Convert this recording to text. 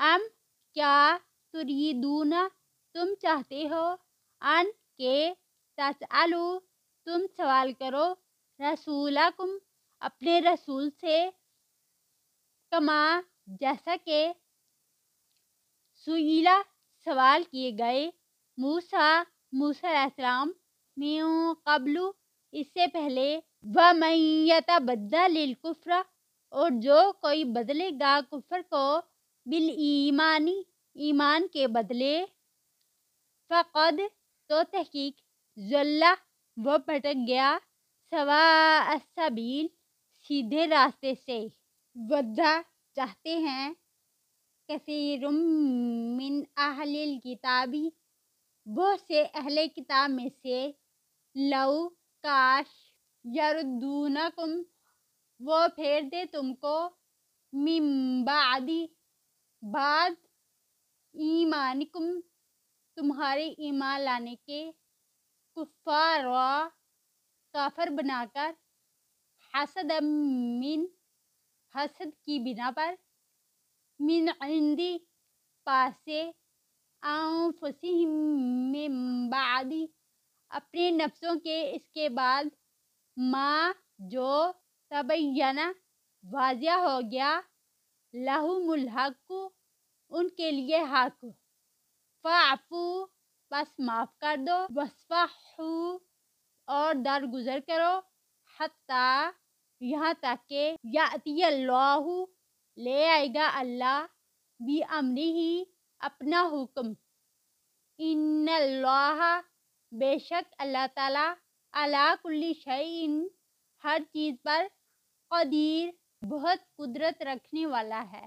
ام کیا تریدون تم چاہتے ہو ان کے تسألو تم سوال کرو رسولکم اپنے رسول سے کما جیسا کہ سئیلا سوال کیے گئے موسیٰ علیہ السلام من قبل اس سے پہلے وَمَن يَتَبَدَّلِ الْكُفْرَ اور جو کوئی بدلے گا کفر کو بالایمان ایمان کے بدلے فقد تو تحقیق ضل وہ بھٹک گیا سواء السبیل سیدھے راستے سے ودّا چاہتے ہیں کثیر من اہل الکتابی بہت سے اہل کتاب میں سے لو کاش یردونکم وہ پھیر دے تم کو من بعد ایمانکم تمہارے ایمان لانے کے کفار کافر بنا کر حسد کی بنا پر من عندی پاس سے انفسہم من بعد اپنے نفسوں کے اس کے بعد ما جو تبینہ واضح ہو گیا لہم الحق ان کے لیے حق فاعفو بس معاف کر دو واصفحوا اور درگزر کرو حتیٰ یہاں تک کہ یأتی اللہ لے آئے گا اللہ بھی امرہ اپنا حکم ان اللہ بے شک اللہ تعالی علی کل شیء ہر چیز پر قدیر بہت قدرت رکھنے والا ہے۔